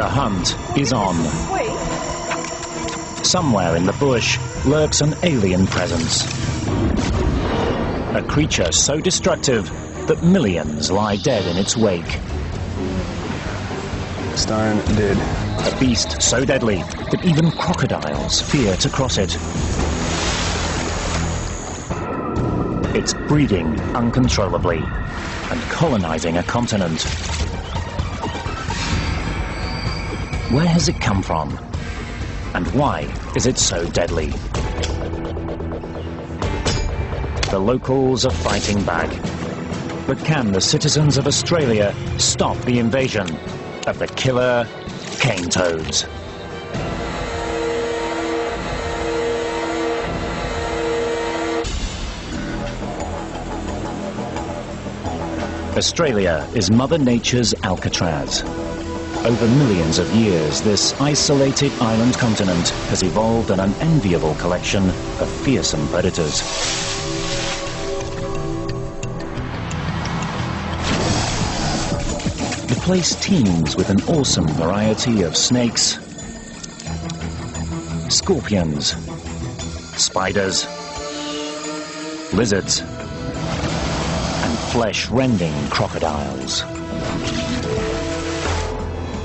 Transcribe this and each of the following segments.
The hunt is on. Somewhere in the bush lurks an alien presence. A creature so destructive that millions lie dead in its wake. Stone dead. A beast so deadly that even crocodiles fear to cross it. It's breeding uncontrollably and colonizing a continent. Where has it come from? And why is it so deadly? The locals are fighting back. But can the citizens of Australia stop the invasion of the killer cane toads? Australia is Mother Nature's Alcatraz. Over millions of years, this isolated island continent has evolved an unenviable collection of fearsome predators. The place teems with an awesome variety of snakes, scorpions, spiders, lizards, and flesh-rending crocodiles.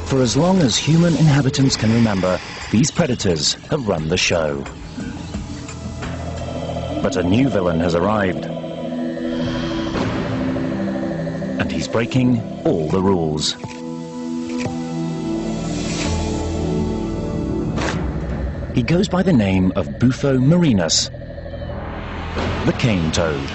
For as long as human inhabitants can remember, these predators have run the show. But a new villain has arrived. And he's breaking all the rules. He goes by the name of Bufonidae, the cane toad.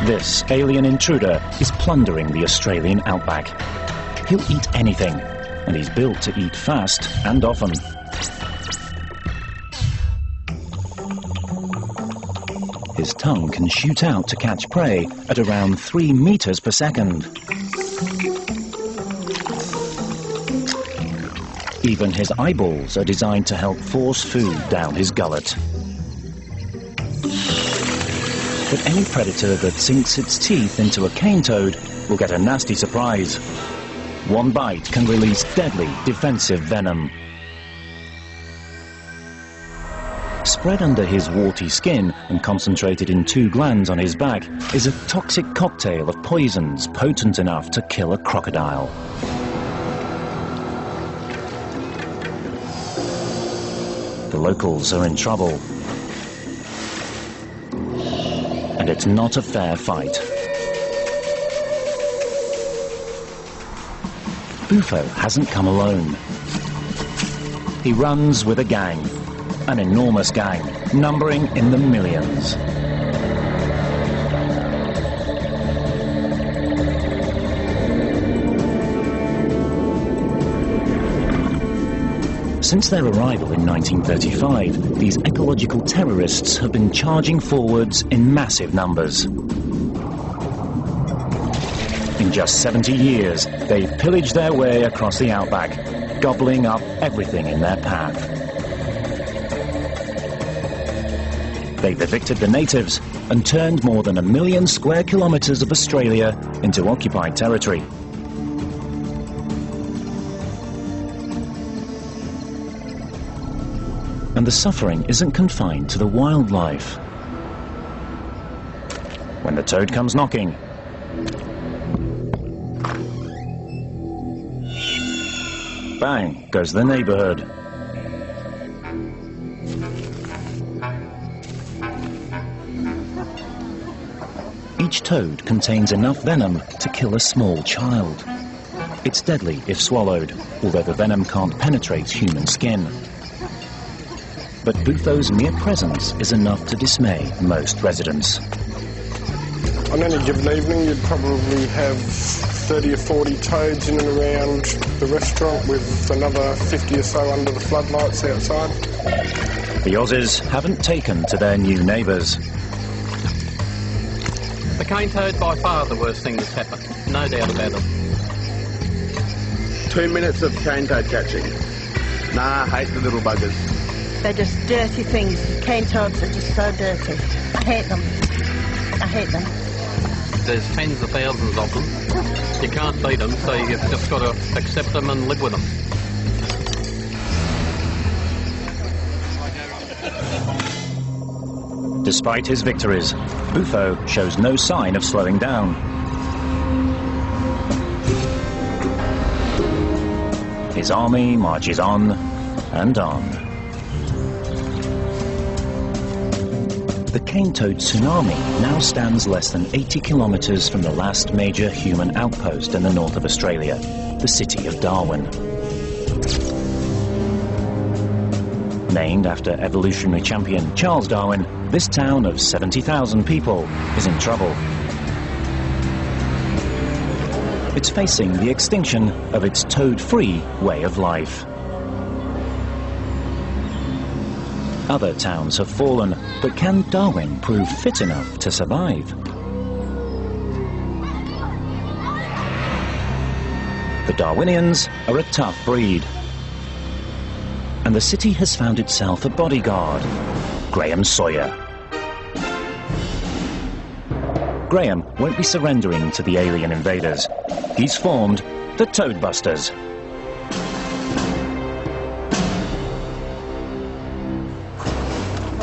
This alien intruder is plundering the Australian outback. He'll eat anything, and he's built to eat fast and often. His tongue can shoot out to catch prey at around 3 meters per second. Even his eyeballs are designed to help force food down his gullet. But any predator that sinks its teeth into a cane toad will get a nasty surprise. One bite can release deadly defensive venom. Spread under his warty skin and concentrated in 2 glands on his back is a toxic cocktail of poisons potent enough to kill a crocodile. The locals are in trouble. And it's not a fair fight. Bufo hasn't come alone. He runs with a gang, an enormous gang, numbering in the millions. Since their arrival in 1935, these ecological terrorists have been charging forwards in massive numbers. In just 70 years, they've pillaged their way across the outback, gobbling up everything in their path. They've evicted the natives and turned more than 1 million square kilometers of Australia into occupied territory. And the suffering isn't confined to the wildlife. When the toad comes knocking, bang goes the neighborhood. Each toad contains enough venom to kill a small child. It's deadly if swallowed, although the venom can't penetrate human skin. But Bufo's mere presence is enough to dismay most residents. On any given evening, you'd probably have 30 or 40 toads in and around the restaurant, with another 50 or so under the floodlights outside. The Aussies haven't taken to their new neighbours. The cane toad by far the worst thing that's happened, no doubt about it. 2 minutes of cane toad catching. Nah, I hate the little buggers. They're just dirty things. Cane toads are just so dirty. I hate them. I hate them. There's tens of thousands of them. You can't beat them, so you've just got to accept them and live with them. Despite his victories, Bufo shows no sign of slowing down. His army marches on and on. The cane toad tsunami now stands less than 80 kilometres from the last major human outpost in the north of Australia, the city of Darwin. Named after evolutionary champion Charles Darwin, this town of 70,000 people is in trouble. It's facing the extinction of its toad-free way of life. Other towns have fallen, but can Darwin prove fit enough to survive? The Darwinians are a tough breed, and the city has found itself a bodyguard, Graham Sawyer. Graham won't be surrendering to the alien invaders. He's formed the Toadbusters.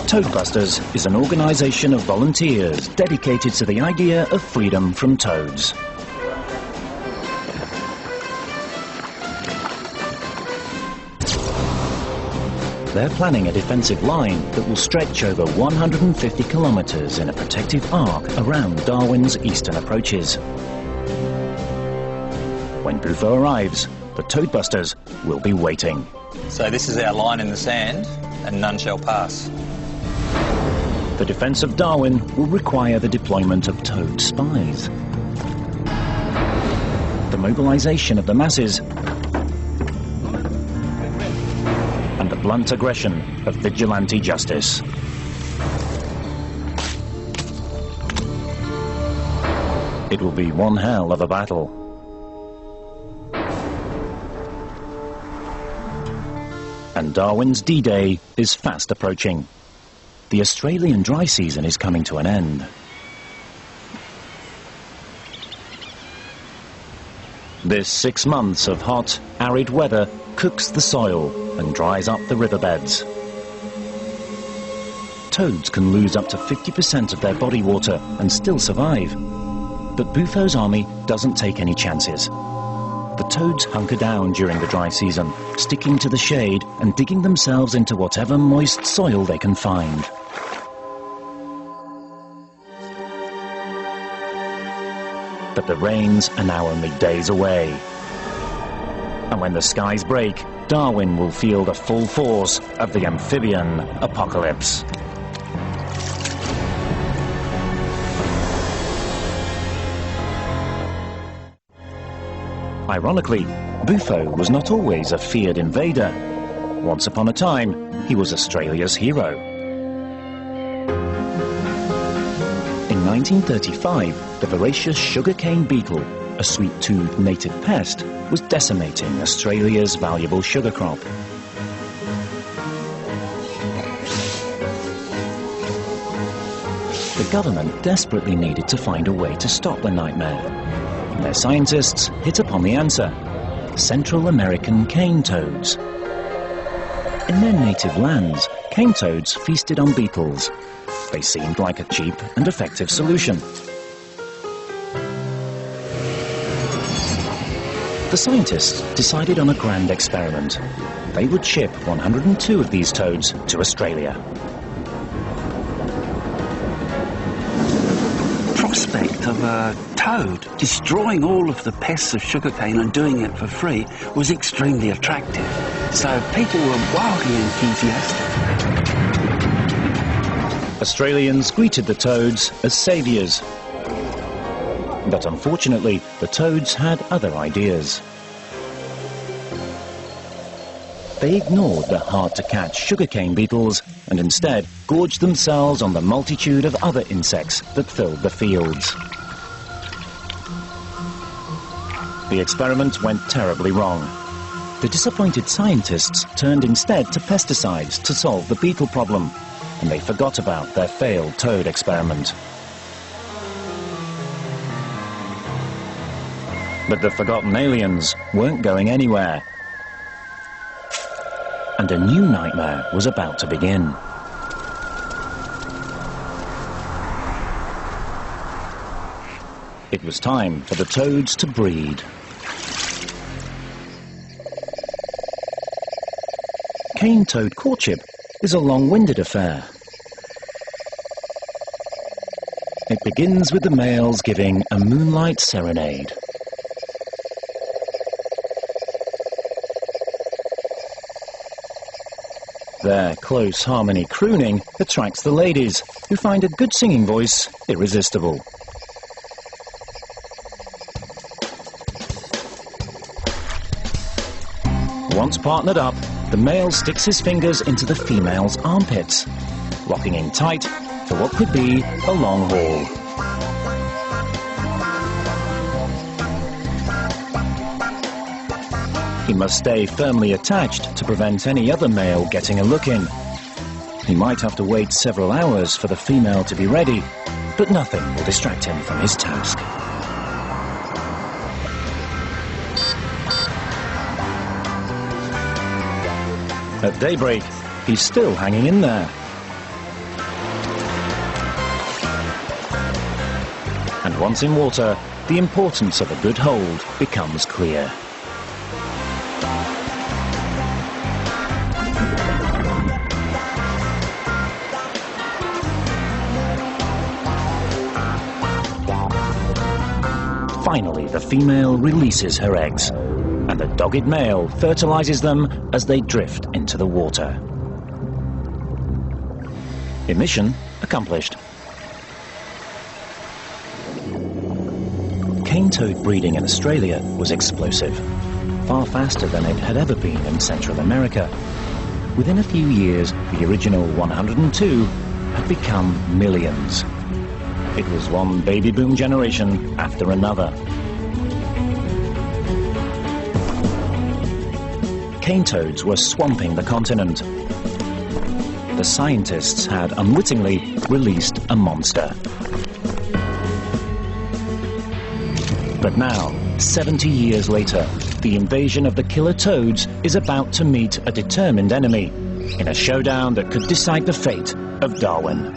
Toadbusters is an organisation of volunteers dedicated to the idea of freedom from toads. They're planning a defensive line that will stretch over 150 kilometres in a protective arc around Darwin's eastern approaches. When Bufo arrives, the Toadbusters will be waiting. So this is our line in the sand, and none shall pass. The defence of Darwin will require the deployment of toad spies, the mobilisation of the masses, and the blunt aggression of vigilante justice. It will be one hell of a battle. And Darwin's D-Day is fast approaching. The Australian dry season is coming to an end. This 6 months of hot, arid weather cooks the soil and dries up the riverbeds. Toads can lose up to 50% of their body water and still survive. But Bufo's army doesn't take any chances. The toads hunker down during the dry season, sticking to the shade and digging themselves into whatever moist soil they can find. But the rains are now only days away. And when the skies break, Darwin will feel the full force of the amphibian apocalypse. Ironically, Bufo was not always a feared invader. Once upon a time, he was Australia's hero. In 1935, the voracious sugarcane beetle, a sweet-toothed native pest, was decimating Australia's valuable sugar crop. The government desperately needed to find a way to stop the nightmare. And their scientists hit upon the answer: Central American cane toads. In their native lands, cane toads feasted on beetles. They seemed like a cheap and effective solution. The scientists decided on a grand experiment. They would ship 102 of these toads to Australia. The prospect of a toad destroying all of the pests of sugarcane and doing it for free was extremely attractive. So people were wildly enthusiastic. Australians greeted the toads as saviours. But unfortunately, the toads had other ideas. They ignored the hard-to-catch sugarcane beetles and instead gorged themselves on the multitude of other insects that filled the fields. The experiment went terribly wrong. The disappointed scientists turned instead to pesticides to solve the beetle problem, and they forgot about their failed toad experiment. But the forgotten aliens weren't going anywhere. And a new nightmare was about to begin. It was time for the toads to breed. Cane toad courtship is a long-winded affair. It begins with the males giving a moonlight serenade. Their close harmony crooning attracts the ladies, who find a good singing voice irresistible. Once partnered up, the male sticks his fingers into the female's armpits, locking in tight for what could be a long haul. He must stay firmly attached to prevent any other male getting a look in. He might have to wait several hours for the female to be ready, but nothing will distract him from his task. At daybreak, he's still hanging in there. And once in water, the importance of a good hold becomes clear. Finally, the female releases her eggs, and the dogged male fertilizes them as they drift into the water. Emission accomplished. Cane toad breeding in Australia was explosive, far faster than it had ever been in Central America. Within a few years, the original 102 had become millions. It was one baby boom generation after another. Cane toads were swamping the continent. The scientists had unwittingly released a monster. But now, 70 years later, the invasion of the killer toads is about to meet a determined enemy in a showdown that could decide the fate of Darwin.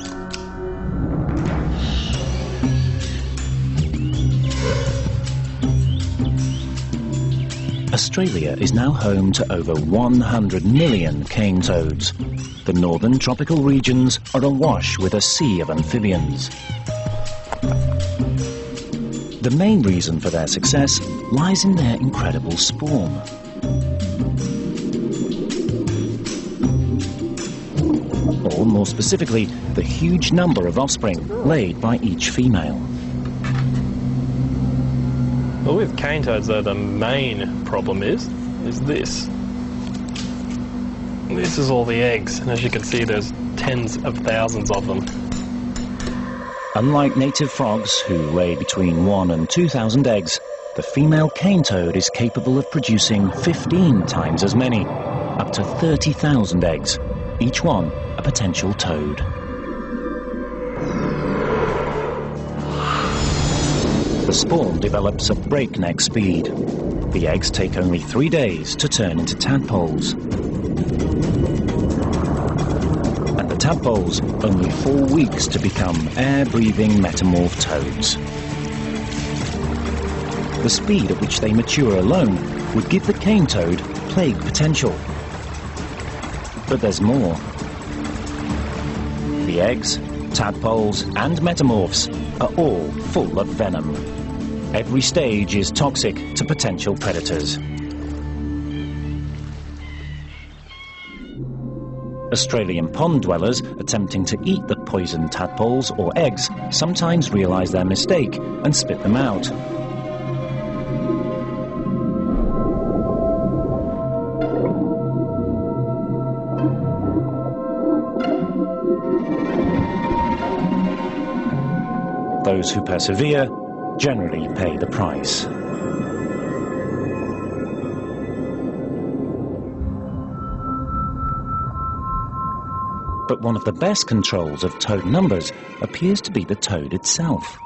Australia is now home to over 100 million cane toads. The northern tropical regions are awash with a sea of amphibians. The main reason for their success lies in their incredible spawn. Or more specifically, the huge number of offspring laid by each female. Well, with cane toads, though, the main problem is this. This is all the eggs, and as you can see, there's tens of thousands of them. Unlike native frogs, who lay between 1,000 and 2,000 eggs, the female cane toad is capable of producing 15 times as many, up to 30,000 eggs, each one a potential toad. The spawn develops at breakneck speed. The eggs take only 3 days to turn into tadpoles. And the tadpoles only 4 weeks to become air-breathing metamorph toads. The speed at which they mature alone would give the cane toad plague potential. But there's more. The eggs, tadpoles and metamorphs are all full of venom. Every stage is toxic to potential predators. Australian pond dwellers attempting to eat the poisoned tadpoles or eggs sometimes realise their mistake and spit them out. Those who persevere generally pay the price. But one of the best controls of toad numbers appears to be the toad itself.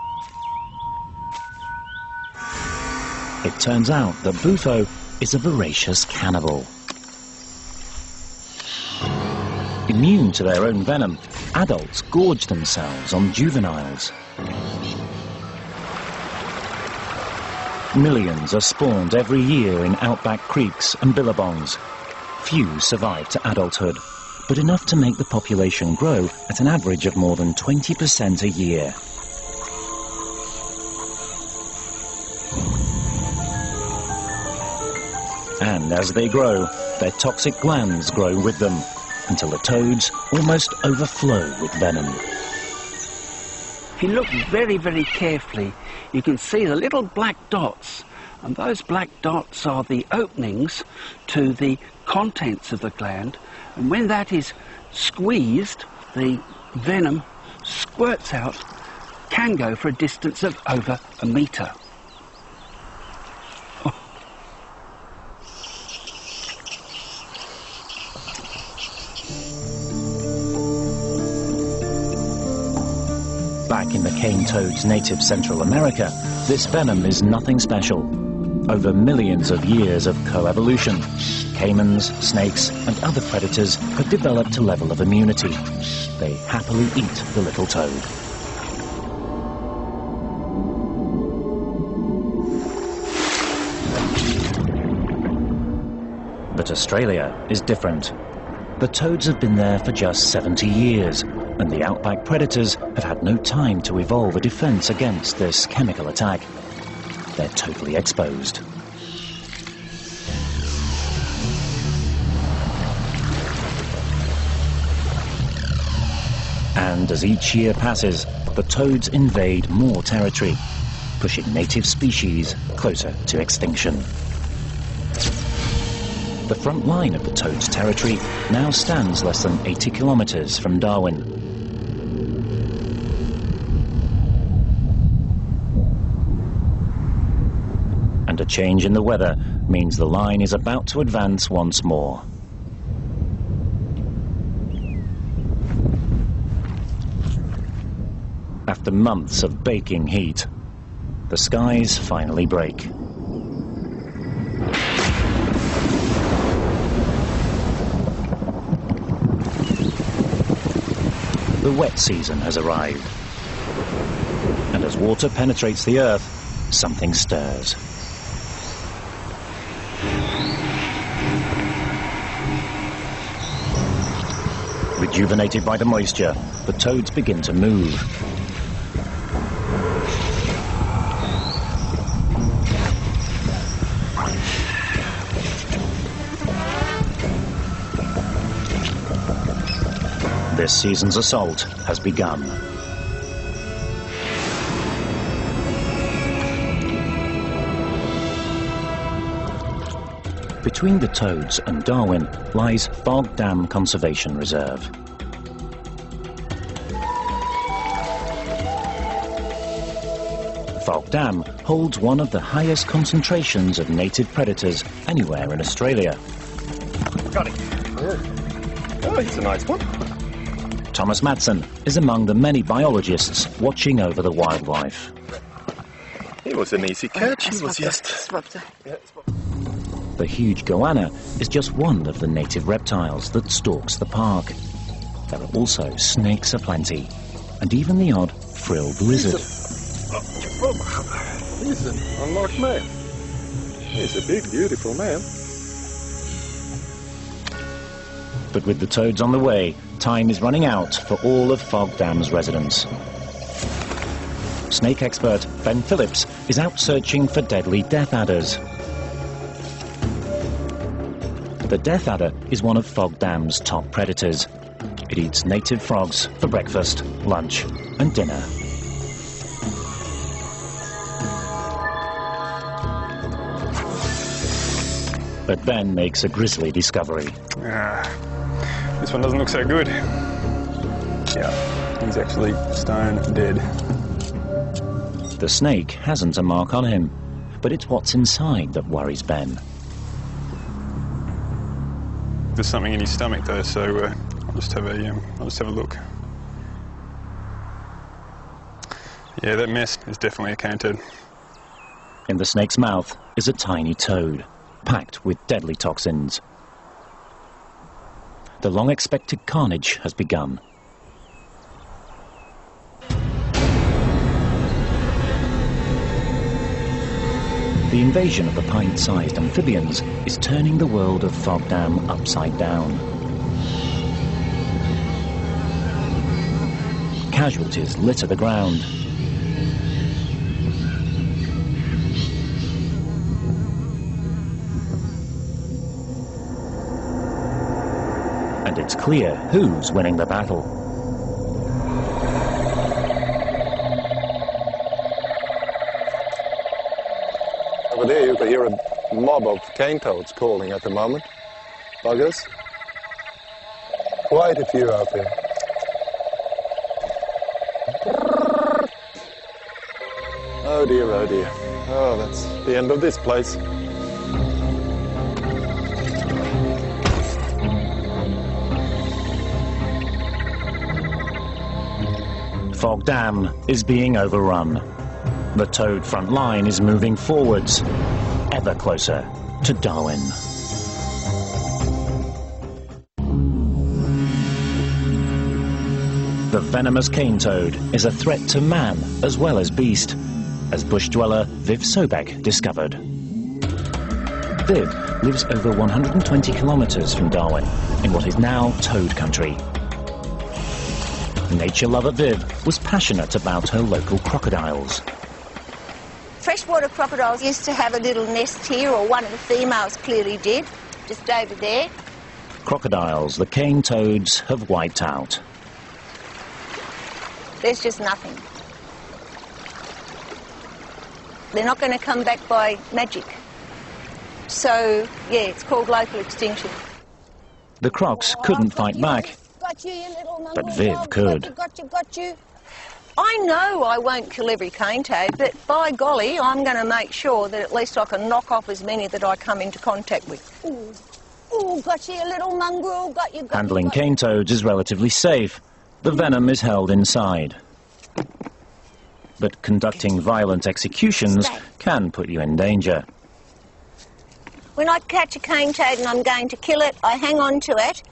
It turns out that Bufo is a voracious cannibal. Immune to their own venom, adults gorge themselves on juveniles. Millions are spawned every year in outback creeks and billabongs. Few survive to adulthood, but enough to make the population grow at an average of more than 20% a year. And as they grow, their toxic glands grow with them, until the toads almost overflow with venom. If you look very, very carefully, you can see the little black dots, and those black dots are the openings to the contents of the gland, and when that is squeezed, the venom squirts out, can go for a distance of over a metre. Back in the cane toad's native Central America, this venom is nothing special. Over millions of years of coevolution, caimans, snakes and other predators have developed a level of immunity. They happily eat the little toad. But Australia is different. The toads have been there for just 70 years, and the outback predators have had no time to evolve a defense against this chemical attack. They're totally exposed. And as each year passes, the toads invade more territory, pushing native species closer to extinction. The front line of the toad's territory now stands less than 80 kilometres from Darwin. And a change in the weather means the line is about to advance once more. After months of baking heat, the skies finally break. The wet season has arrived, and as water penetrates the earth, something stirs. Rejuvenated by the moisture, the toads begin to move. This season's assault has begun. Between the toads and Darwin lies Fog Dam Conservation Reserve. Fog Dam holds one of the highest concentrations of native predators anywhere in Australia. Got it. Oh, he's a nice one. Thomas Madsen is among the many biologists watching over the wildlife. It was an easy catch. He was just... The huge goanna is just one of the native reptiles that stalks the park. There are also snakes aplenty, and even the odd frilled lizard. He's an unlike man. He's a big, beautiful man. But with the toads on the way, time is running out for all of Fog Dam's residents. Snake expert Ben Phillips is out searching for deadly death adders. The death adder is one of Fog Dam's top predators. It eats native frogs for breakfast, lunch and dinner. But Ben makes a grisly discovery. This one doesn't look so good. Yeah, he's actually stone dead. The snake hasn't a mark on him, but it's what's inside that worries Ben. There's something in his stomach though, so I'll just have a look. Yeah, that mess is definitely a cane toad. In the snake's mouth is a tiny toad, packed with deadly toxins. The long-expected carnage has begun. The invasion of the pint-sized amphibians is turning the world of Fog Dam upside down. Casualties litter the ground. And it's clear who's winning the battle. Over there you can hear a mob of cane toads calling at the moment. Buggers. Quite a few out there. Oh dear, oh dear. Oh, that's the end of this place. Fog Dam is being overrun. The toad front line is moving forwards, ever closer to Darwin. The venomous cane toad is a threat to man as well as beast, as bush dweller Viv Sobek discovered. Viv lives over 120 kilometres from Darwin, in what is now toad country. Nature lover Viv was passionate about her local crocodiles. Freshwater crocodiles used to have a little nest here, or one of the females clearly did, just over there. Crocodiles the cane toads have wiped out. There's just nothing. They're not going to come back by magic. So, yeah, it's called local extinction. The crocs couldn't fight back, but Viv could. Got you. I know I won't kill every cane toad, but by golly, I'm going to make sure that at least I can knock off as many that I come into contact with. Ooh, got you, little mongrel, got you. Handling cane toads is relatively safe. The venom is held inside. But conducting violent executions can put you in danger. When I catch a cane toad and I'm going to kill it, I hang on to it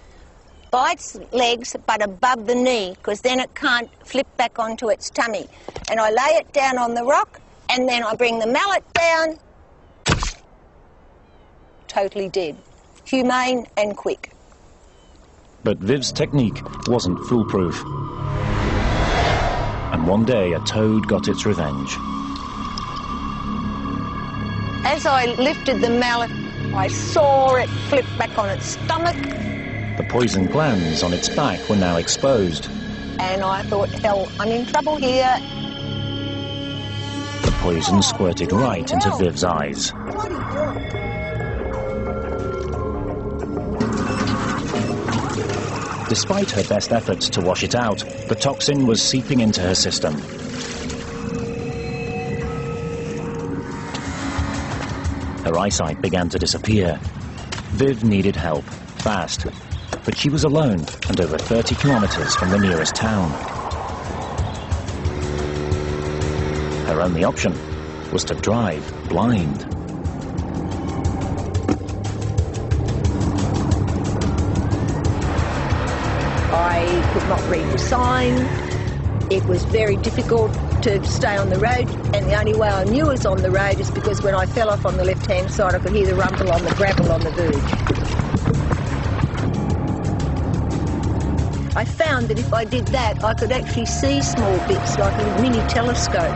by its legs but above the knee, because then it can't flip back onto its tummy. And I lay it down on the rock and then I bring the mallet down. Totally dead. Humane and quick. But Viv's technique wasn't foolproof. And one day a toad got its revenge. As I lifted the mallet, I saw it flip back on its stomach. The poison glands on its back were now exposed. And I thought, hell, I'm in trouble here. The poison squirted right into Viv's eyes. Despite her best efforts to wash it out, the toxin was seeping into her system. Her eyesight began to disappear. Viv needed help, fast. But she was alone and over 30 kilometres from the nearest town. Her only option was to drive blind. I could not read the sign. It was very difficult to stay on the road, and the only way I knew I was on the road is because when I fell off on the left-hand side, I could hear the rumble on the gravel on the verge. I found that if I did that, I could actually see small bits like a mini telescope.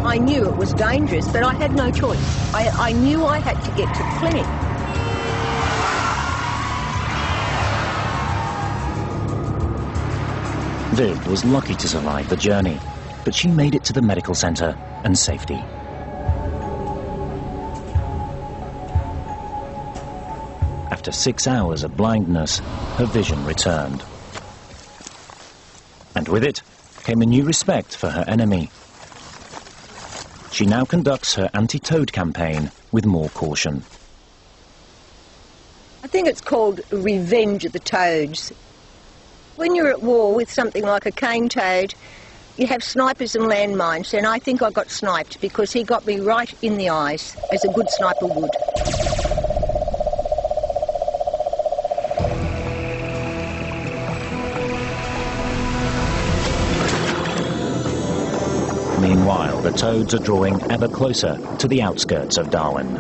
I knew it was dangerous, but I had no choice. I knew I had to get to the clinic. Viv was lucky to survive the journey, but she made it to the medical centre and safety. After 6 hours of blindness, her vision returned. And with it came a new respect for her enemy. She now conducts her anti-toad campaign with more caution. I think it's called revenge of the toads. When you're at war with something like a cane toad, you have snipers and landmines, and I think I got sniped because he got me right in the eyes, as a good sniper would. Meanwhile, the toads are drawing ever closer to the outskirts of Darwin.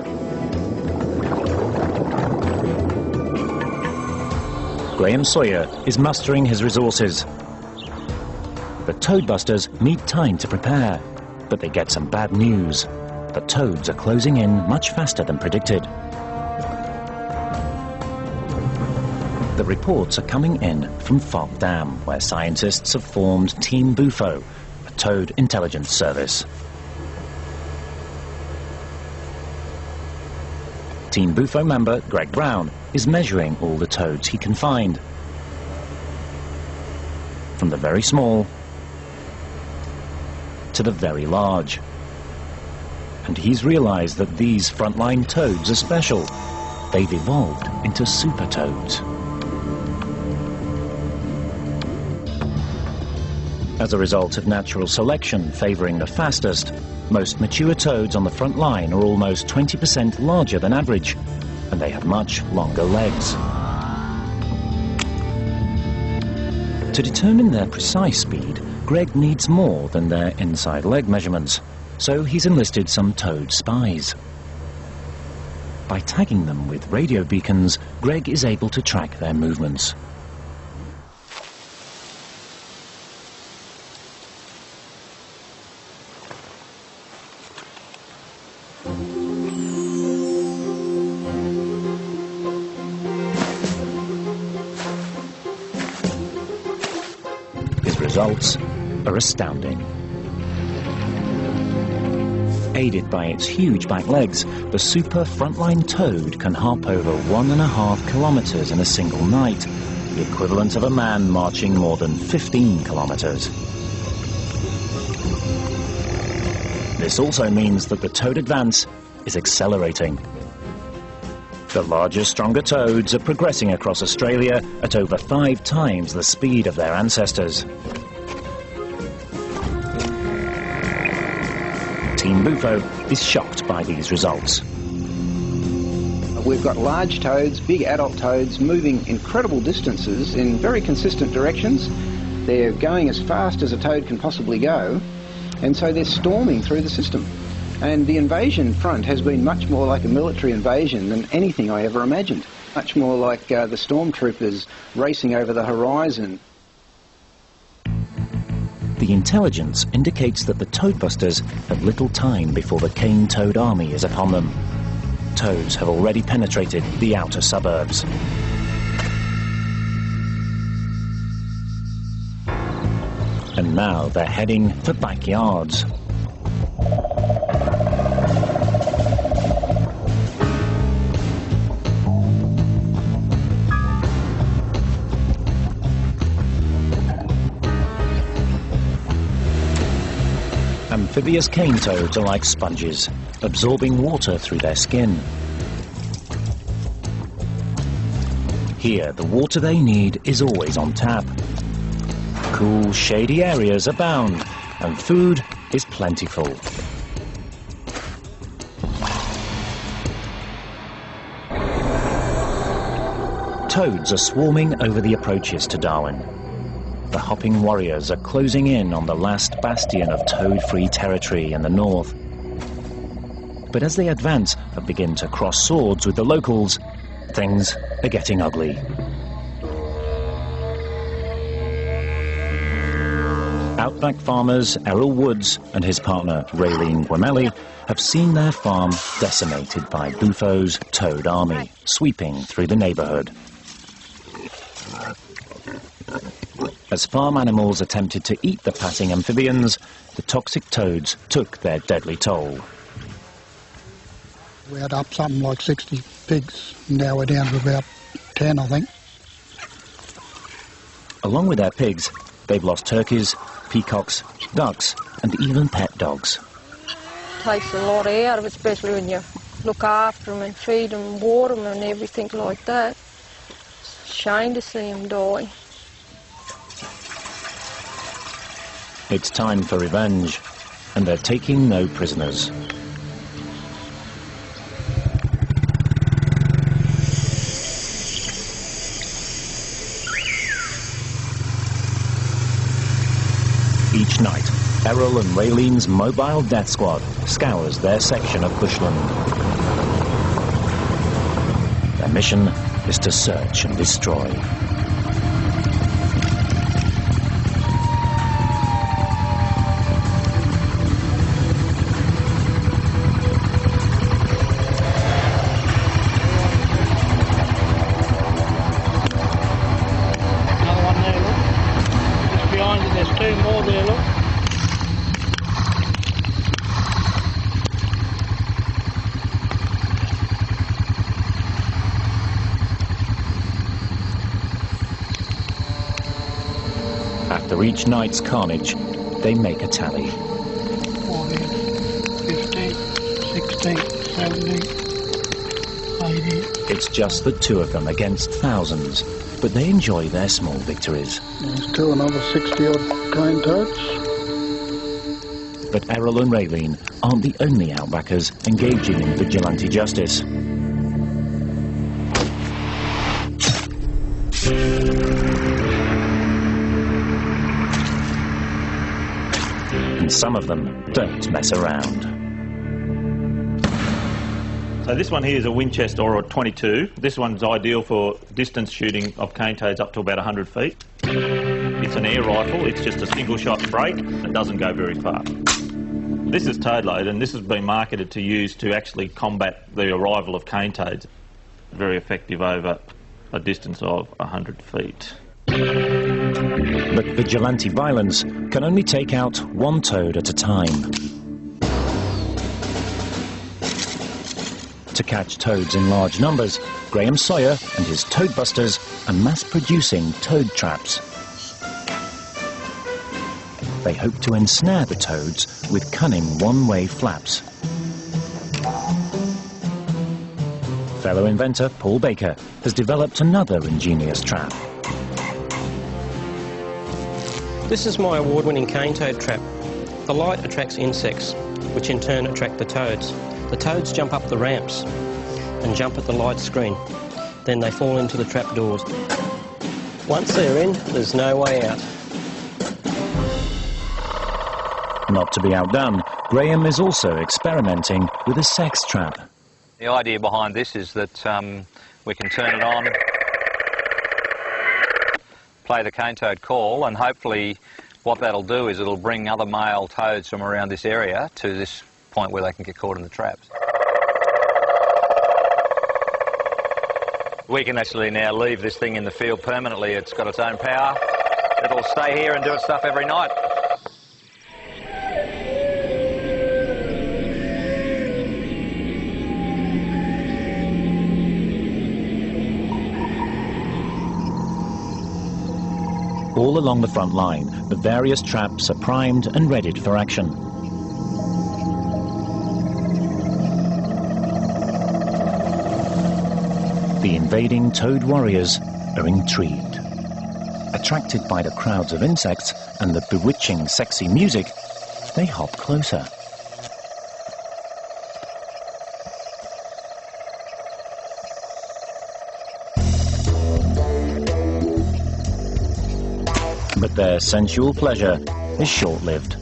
Graham Sawyer is mustering his resources. The toadbusters need time to prepare, but they get some bad news. The toads are closing in much faster than predicted. The reports are coming in from Fog Dam, where scientists have formed Team Bufo, a toad intelligence service. Team Bufo member Greg Brown is measuring all the toads he can find, from the very small to the very large. And he's realized that these frontline toads are special. They've evolved into super toads. As a result of natural selection favoring the fastest, most mature toads on the front line are almost 20% larger than average, and they have much longer legs. To determine their precise speed, Greg needs more than their inside leg measurements, so he's enlisted some toad spies. By tagging them with radio beacons, Greg is able to track their movements. Results are astounding. Aided by its huge back legs, the super frontline toad can hop over 1.5 kilometers in a single night, the equivalent of a man marching more than 15 kilometers. This also means that the toad advance is accelerating. The larger, stronger toads are progressing across Australia at over 5 times the speed of their ancestors. Team Bufo is shocked by these results. We've got large toads, big adult toads, moving incredible distances in very consistent directions. They're going as fast as a toad can possibly go, and so they're storming through the system. And the invasion front has been much more like a military invasion than anything I ever imagined. Much more like the stormtroopers racing over the horizon. The intelligence indicates that the toadbusters have little time before the cane toad army is upon them. Toads have already penetrated the outer suburbs. And now they're heading for backyards. Amphibious cane toads are like sponges, absorbing water through their skin. Here, the water they need is always on tap. Cool, shady areas abound, and food is plentiful. Toads are swarming over the approaches to Darwin. The hopping warriors are closing in on the last bastion of toad-free territory in the north. But as they advance and begin to cross swords with the locals, things are getting ugly. Outback farmers Errol Woods and his partner Raylene Gwamelli have seen their farm decimated by Bufo's toad army, sweeping through the neighborhood. As farm animals attempted to eat the passing amphibians, the toxic toads took their deadly toll. We had up something like 60 pigs, now we're down to about 10, I think. Along with their pigs, they've lost turkeys, peacocks, ducks, and even pet dogs. It takes a lot out of it, especially when you look after them and feed them and water them and everything like that. It's a shame to see them die. It's time for revenge, and they're taking no prisoners. Each night, Errol and Raylene's mobile death squad scours their section of bushland. Their mission is to search and destroy. After each night's carnage, they make a tally. 14, 15, 16, 17, 18. It's just the two of them against thousands, but they enjoy their small victories. There's still another 60-odd cane toads. But Errol and Raylene aren't the only outbackers engaging in vigilante justice. And some of them don't mess around. So this one here is a Winchester or a 22. This one's ideal for distance shooting of cane toads up to about 100 feet. It's an air rifle, it's just a single shot break, it doesn't go very far. This is toad load, and this has been marketed to use to actually combat the arrival of cane toads. Very effective over a distance of 100 feet. But vigilante violence can only take out one toad at a time. To catch toads in large numbers, Graham Sawyer and his toad busters are mass-producing toad traps. They hope to ensnare the toads with cunning one-way flaps. Fellow inventor Paul Baker has developed another ingenious trap. This is my award-winning cane toad trap. The light attracts insects, which in turn attract the toads. The toads jump up the ramps and jump at the light screen. Then they fall into the trap doors. Once they're in, there's no way out. Not to be outdone, Graham is also experimenting with a sex trap. The idea behind this is that we can turn it on, play the cane toad call, and hopefully what that'll do is it'll bring other male toads from around this area to this point where they can get caught in the traps. We can actually now leave this thing in the field permanently. It's got its own power. It'll stay here and do its stuff every night. All along the front line, the various traps are primed and readied for action. The invading toad warriors are intrigued. Attracted by the crowds of insects and the bewitching sexy music, they hop closer. But their sensual pleasure is short-lived.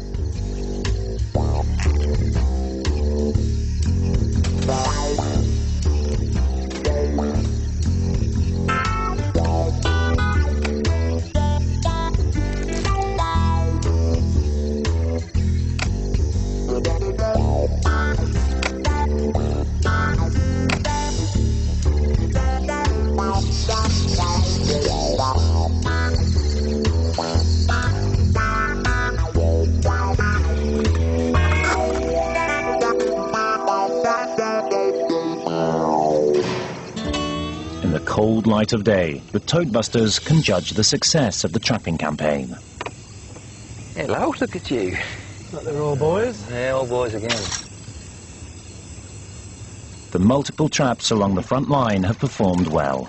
Cold light of day, the toadbusters can judge the success of the trapping campaign. Hello, look at you. Like they're all boys? Yeah, all boys again. The multiple traps along the front line have performed well.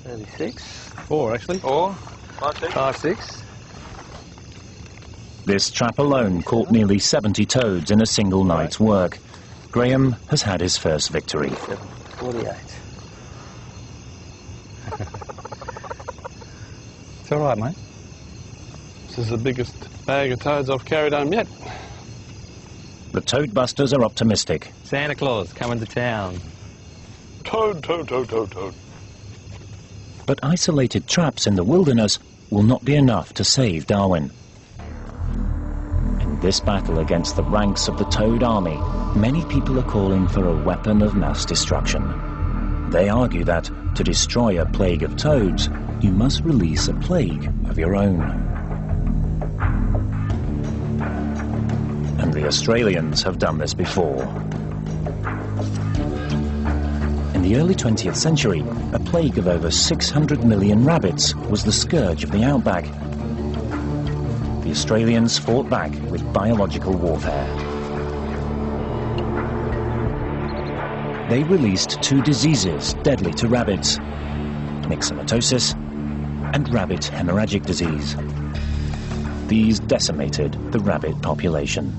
36. 4 actually. 4. 5, 6. 5, 6. This trap alone caught nearly 70 toads in a single night's work. Graham has had his first victory. 48. It's all right, mate. This is the biggest bag of toads I've carried home yet. The toad busters are optimistic. Santa Claus coming to town. Toad, toad, toad, toad, toad. But isolated traps in the wilderness will not be enough to save Darwin. In this battle against the ranks of the toad army, many people are calling for a weapon of mass destruction. They argue that to destroy a plague of toads, you must release a plague of your own. And the Australians have done this before. In the early 20th century, a plague of over 600 million rabbits was the scourge of the outback. The Australians fought back with biological warfare. They released two diseases deadly to rabbits: myxomatosis and rabbit hemorrhagic disease. These decimated the rabbit population.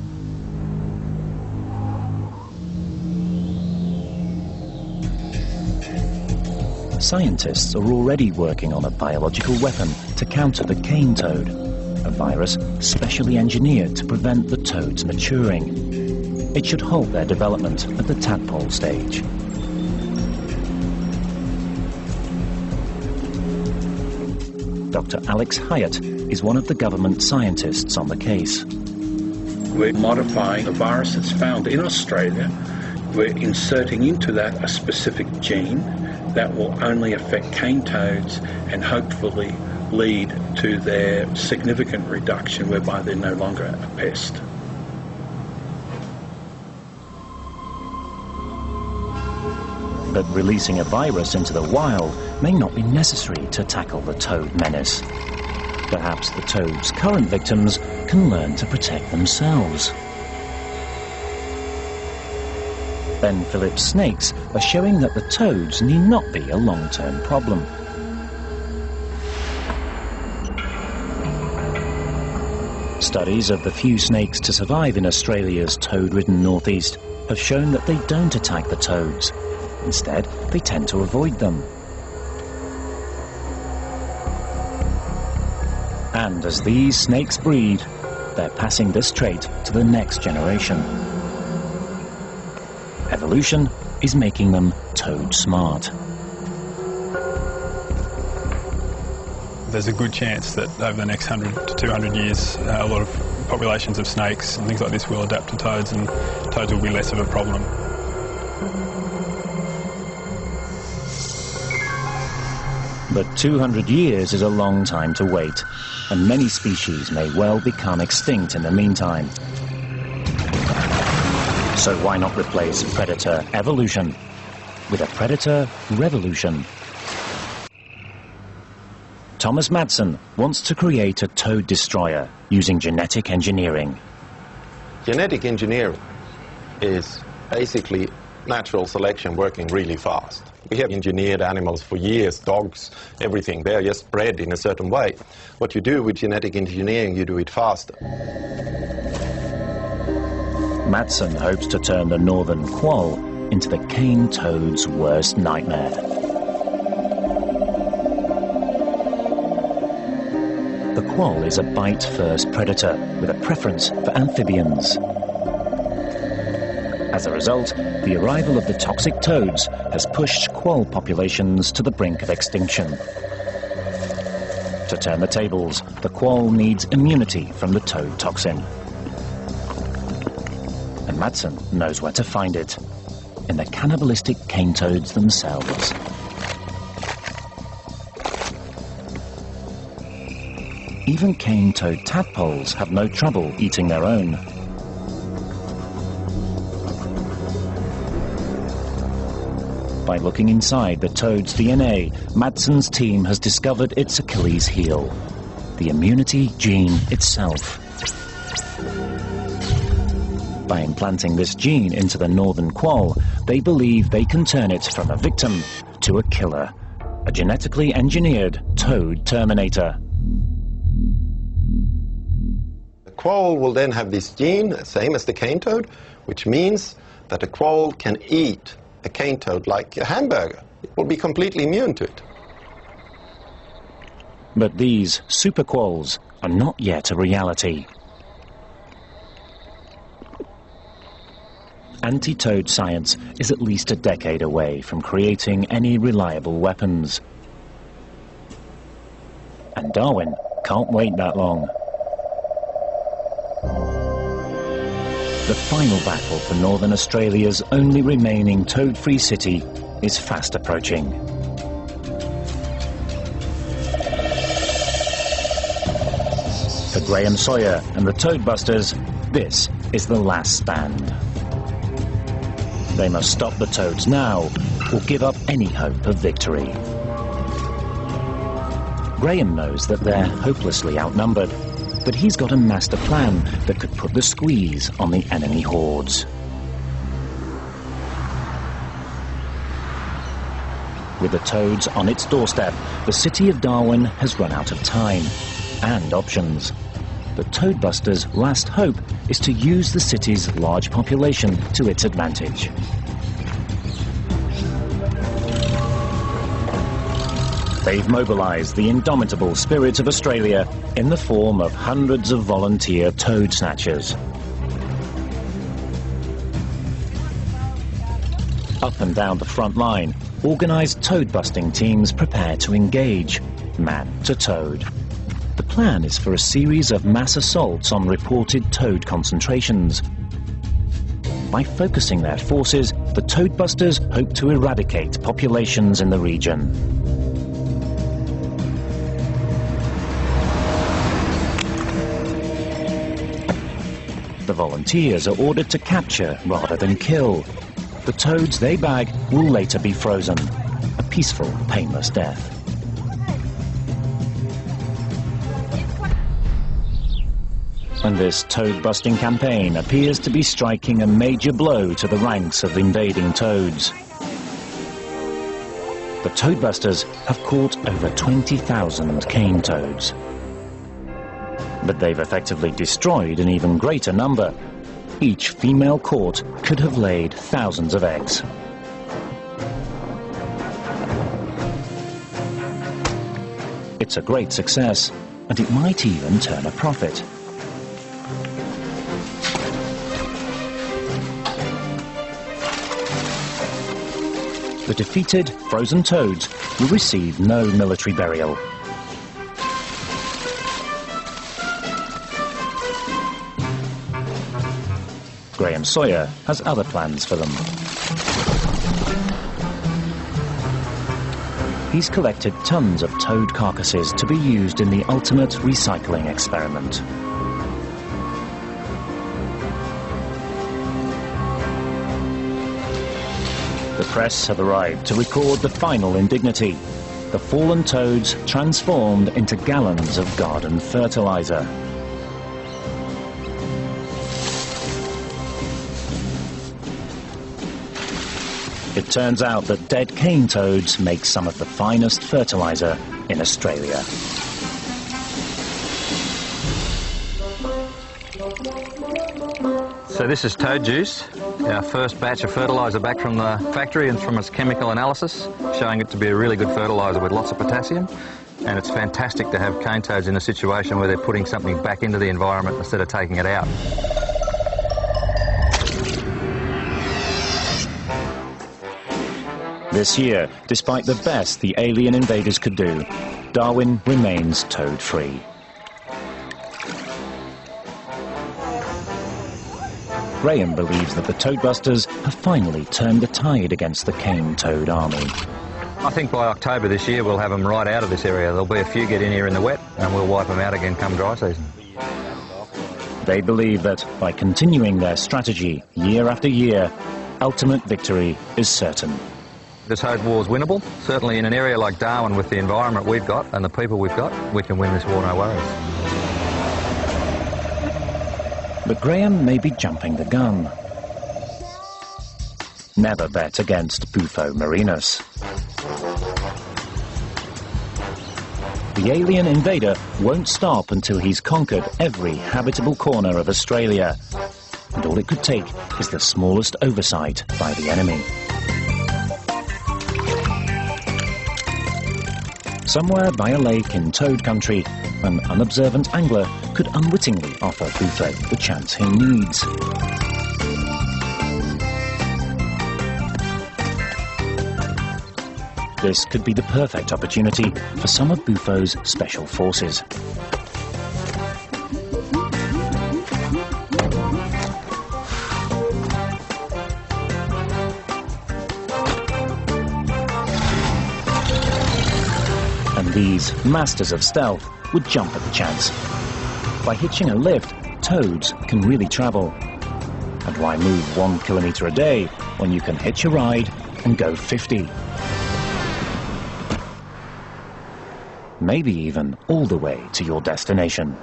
Scientists are already working on a biological weapon to counter the cane toad, a virus specially engineered to prevent the toads maturing. It should halt their development at the tadpole stage. Dr. Alex Hyatt is one of the government scientists on the case. We're modifying a virus that's found in Australia. We're inserting into that a specific gene that will only affect cane toads and hopefully lead to their significant reduction whereby they're no longer a pest. But releasing a virus into the wild may not be necessary to tackle the toad menace. Perhaps the toad's current victims can learn to protect themselves. Ben Phillips snakes are showing that the toads need not be a long-term problem. Studies of the few snakes to survive in Australia's toad-ridden northeast have shown that they don't attack the toads. Instead, they tend to avoid them. And as these snakes breed, they're passing this trait to the next generation. Evolution is making them toad smart. There's a good chance that over the next 100 to 200 years, a lot of populations of snakes and things like this will adapt to toads, and toads will be less of a problem. But 200 years is a long time to wait, and many species may well become extinct in the meantime. So why not replace predator evolution with a predator revolution? Thomas Madsen wants to create a toad destroyer using genetic engineering. Genetic engineering is basically natural selection working really fast. We have engineered animals for years, dogs, everything. They're just bred in a certain way. What you do with genetic engineering, you do it faster. Madsen hopes to turn the northern quoll into the cane toad's worst nightmare. The quoll is a bite-first predator with a preference for amphibians. As a result, the arrival of the toxic toads has pushed quoll populations to the brink of extinction. To turn the tables, the quoll needs immunity from the toad toxin. And Madsen knows where to find it, in the cannibalistic cane toads themselves. Even cane toad tadpoles have no trouble eating their own. By looking inside the toad's DNA, Madsen's team has discovered its Achilles heel, the immunity gene itself. By implanting this gene into the northern quoll, they believe they can turn it from a victim to a killer, a genetically engineered toad terminator. The quoll will then have this gene, same as the cane toad, which means that a quoll can eat a cane toad like a hamburger. It will be completely immune to it. But these super quolls are not yet a reality. Anti-toad science is at least a decade away from creating any reliable weapons. And Darwin can't wait that long. The final battle for Northern Australia's only remaining toad-free city is fast approaching. For Graham Sawyer and the Toadbusters, this is the last stand. They must stop the toads now, or give up any hope of victory. Graham knows that they're hopelessly outnumbered, but he's got a master plan that could put the squeeze on the enemy hordes. With the toads on its doorstep, the city of Darwin has run out of time and options. The Toadbusters' last hope is to use the city's large population to its advantage. They've mobilized the indomitable spirit of Australia in the form of hundreds of volunteer toad snatchers. Up and down the front line, organized toad-busting teams prepare to engage, man to toad. The plan is for a series of mass assaults on reported toad concentrations. By focusing their forces, the Toadbusters hope to eradicate populations in the region. The volunteers are ordered to capture rather than kill. The toads they bag will later be frozen. A peaceful, painless death. And this toad-busting campaign appears to be striking a major blow to the ranks of invading toads. The Toadbusters have caught over 20,000 cane toads. But they've effectively destroyed an even greater number. Each female caught could have laid thousands of eggs. It's a great success, and it might even turn a profit. The defeated, frozen toads will receive no military burial. Graham Sawyer has other plans for them. He's collected tons of toad carcasses to be used in the ultimate recycling experiment. The press have arrived to record the final indignity. The fallen toads transformed into gallons of garden fertilizer. It turns out that dead cane toads make some of the finest fertilizer in Australia. So this is toad juice, our first batch of fertiliser back from the factory and from its chemical analysis, showing it to be a really good fertiliser with lots of potassium. And it's fantastic to have cane toads in a situation where they're putting something back into the environment instead of taking it out. This year, despite the best the alien invaders could do, Darwin remains toad-free. Graham believes that the Toadbusters have finally turned the tide against the cane toad army. I think by October this year we'll have them right out of this area. There'll be a few get in here in the wet and we'll wipe them out again come dry season. They believe that by continuing their strategy year after year, ultimate victory is certain. The toad war is winnable. Certainly in an area like Darwin with the environment we've got and the people we've got, we can win this war, no worries. But Graham may be jumping the gun. Never bet against Bufo marinus. The alien invader won't stop until he's conquered every habitable corner of Australia. And all it could take is the smallest oversight by the enemy. Somewhere by a lake in toad country, an unobservant angler could unwittingly offer Bufo the chance he needs. This could be the perfect opportunity for some of Bufo's special forces. And these masters of stealth would jump at the chance. By hitching a lift, toads can really travel. And why move 1 kilometre a day when you can hitch a ride and go 50? Maybe even all the way to your destination.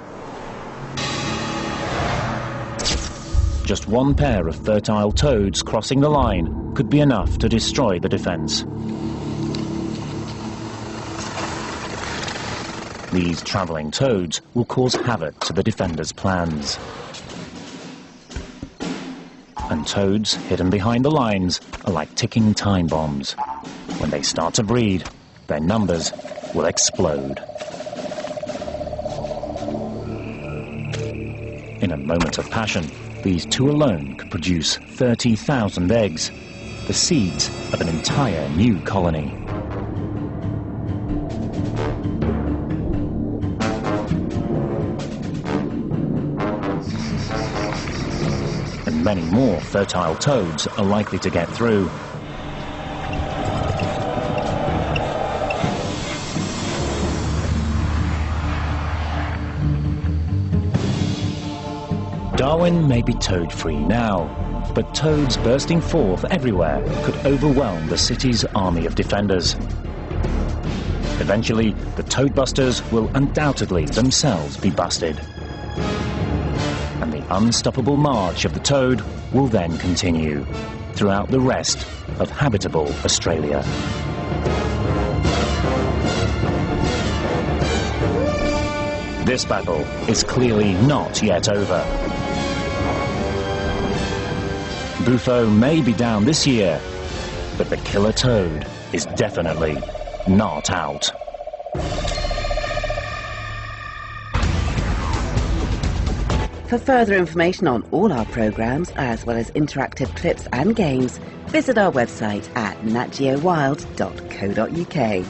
Just one pair of fertile toads crossing the line could be enough to destroy the defence. These travelling toads will cause havoc to the defenders' plans. And toads hidden behind the lines are like ticking time bombs. When they start to breed, their numbers will explode. In a moment of passion, these two alone could produce 30,000 eggs, the seeds of an entire new colony. And many more fertile toads are likely to get through. Darwin may be toad-free now, but toads bursting forth everywhere could overwhelm the city's army of defenders. Eventually, the toadbusters will undoubtedly themselves be busted. And the unstoppable march of the toad will then continue throughout the rest of habitable Australia. This battle is clearly not yet over. Bufo may be down this year, but the killer toad is definitely not out. For further information on all our programmes, as well as interactive clips and games, visit our website at natgeowild.co.uk.